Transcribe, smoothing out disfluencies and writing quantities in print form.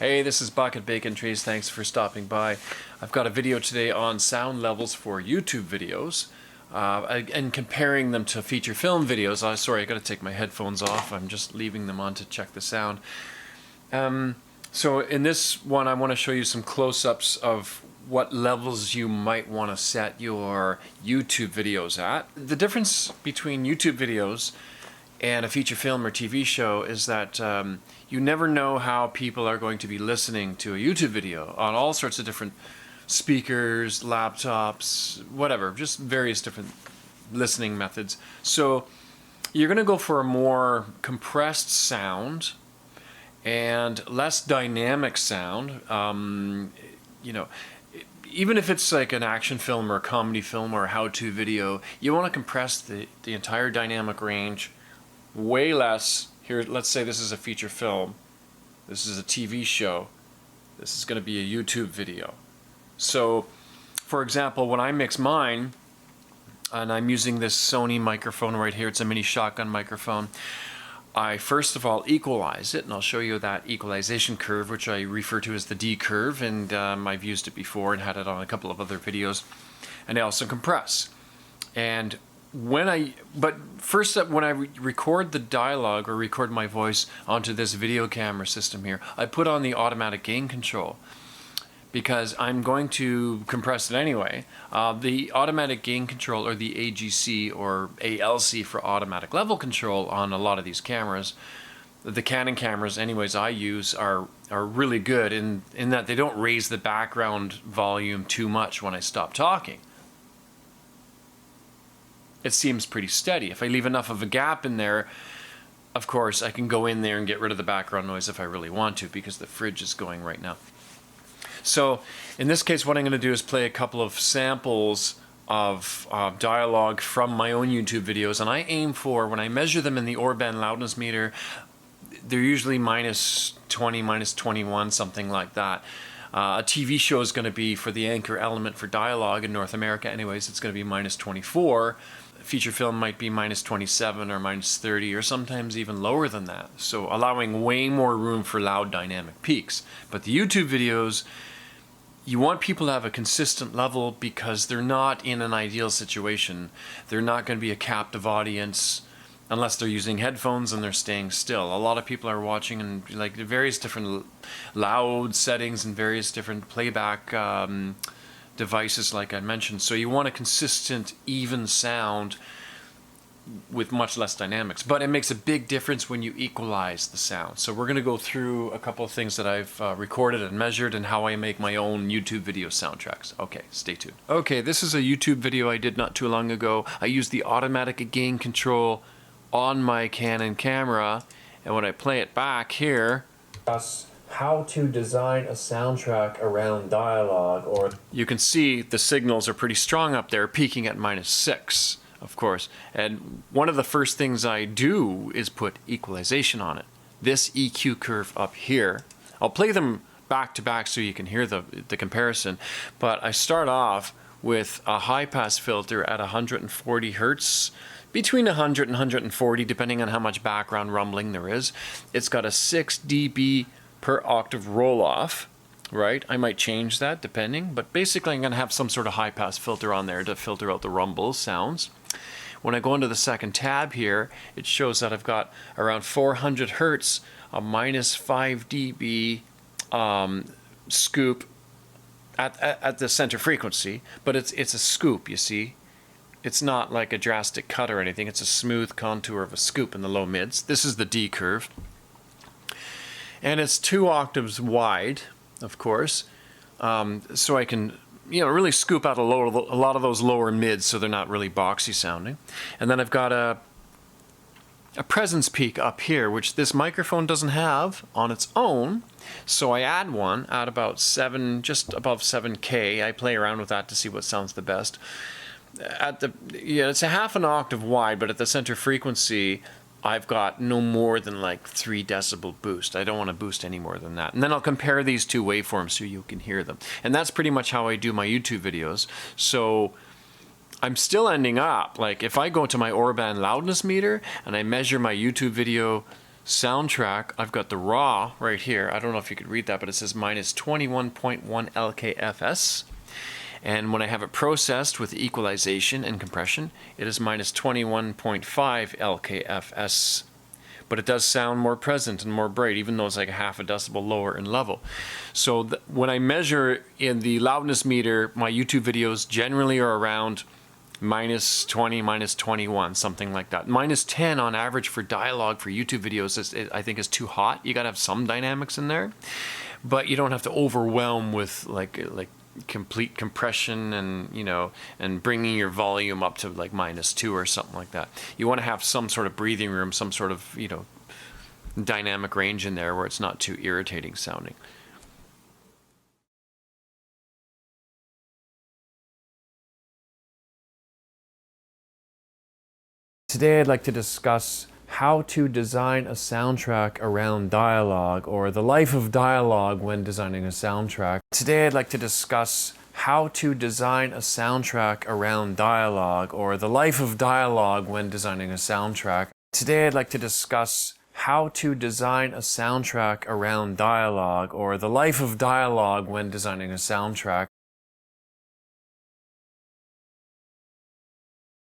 Hey, this is Bucket Bacon Trees. Thanks for stopping by. I've got a video today on sound levels for YouTube videos and comparing them to feature film videos. Sorry, I got to take my headphones off. I'm just leaving them on to check the sound. So in this one, I want to show you some close-ups of what levels you might want to set your YouTube videos at. The difference between YouTube videos and a feature film or TV show is that you never know how people are going to be listening to a YouTube video on all sorts of different speakers, laptops, whatever, just various different listening methods. So you're going to go for a more compressed sound and less dynamic sound. You know, even if it's like an action film or a comedy film or a how-to video, you want to compress the entire dynamic range way less. Here, let's say this is a feature film, this is a TV show, this is going to be a YouTube video. So, for example, when I mix mine, and I'm using this Sony microphone right here, it's a mini shotgun microphone, I first of all equalize it, and I'll show you that equalization curve, which I refer to as the D curve, and I've used it before and had it on a couple of other videos. And I also compress. And but first up, when I record the dialogue or record my voice onto this video camera system here, I put on the automatic gain control because I'm going to compress it anyway. The automatic gain control, or the AGC or ALC for automatic level control on a lot of these cameras, the Canon cameras anyways I use, are really good in that they don't raise the background volume too much when I stop talking. It seems pretty steady. If I leave enough of a gap in there, of course, I can go in there and get rid of the background noise if I really want to, because the fridge is going right now. So in this case, what I'm going to do is play a couple of samples of dialogue from my own YouTube videos, and I aim for, when I measure them in the Orban loudness meter, they're usually minus 20, minus 21, something like that. A TV show is going to be, for the anchor element for dialogue in North America anyways, it's going to be minus 24. Feature film might be minus 27 or minus 30, or sometimes even lower than that. So allowing way more room for loud dynamic peaks. But the YouTube videos, you want people to have a consistent level because they're not in an ideal situation. They're not going to be a captive audience unless they're using headphones and they're staying still. A lot of people are watching in like various different loud settings and various different playback devices, like I mentioned. So you want a consistent, even sound with much less dynamics. But it makes a big difference when you equalize the sound. So we're going to go through a couple of things that I've recorded and measured, and how I make my own YouTube video soundtracks. Okay, stay tuned. Okay, this is a YouTube video I did not too long ago. I used the automatic gain control on my Canon camera, and when I play it back here, how to design a soundtrack around dialogue, or you can see the signals are pretty strong up there, peaking at -6, of course. And one of the first things I do is put equalization on it. This EQ curve up here, I'll play them back to back so you can hear the comparison, but I start off with a high pass filter at 140 Hertz, between 100 and 140, depending on how much background rumbling there is. It's got a 6 dB per octave roll-off, right? I might change that depending, but basically I'm going to have some sort of high-pass filter on there to filter out the rumble sounds. When I go into the second tab here, it shows that I've got around 400 Hertz, a -5 dB scoop at the center frequency, but it's a scoop, you see. It's not like a drastic cut or anything. It's a smooth contour of a scoop in the low mids. This is the D curve. And it's 2 octaves wide, of course. So I can, really scoop out a lot of those lower mids so they're not really boxy sounding. And then I've got a presence peak up here, which this microphone doesn't have on its own. So I add one at about just above 7K. I play around with that to see what sounds the best. It's a half an octave wide, but at the center frequency, I've got no more than like 3 decibel boost. I don't want to boost any more than that. And then I'll compare these two waveforms so you can hear them. And that's pretty much how I do my YouTube videos. So I'm still ending up, like if I go to my Orban loudness meter and I measure my YouTube video soundtrack, I've got the raw right here. I don't know if you could read that, but it says minus 21.1 LKFS. And when I have it processed with equalization and compression, it is minus 21.5 LKFS. But it does sound more present and more bright, even though it's like a half a decibel lower in level. So when I measure in the loudness meter, my YouTube videos generally are around minus 20, minus 21, something like that. Minus 10 on average for dialogue for YouTube videos, I think is too hot. You gotta have some dynamics in there, but you don't have to overwhelm with like complete compression and, you know, and bringing your volume up to like minus 2 or something like that. You want to have some sort of breathing room, some sort of, you know, dynamic range in there where it's not too irritating sounding. Today I'd like to discuss how to design a soundtrack around dialogue, or the life of dialogue when designing a soundtrack. Today I'd like to discuss how to design a soundtrack around dialogue, or the life of dialogue when designing a soundtrack. Today I'd like to discuss how to design a soundtrack around dialogue, or the life of dialogue when designing a soundtrack.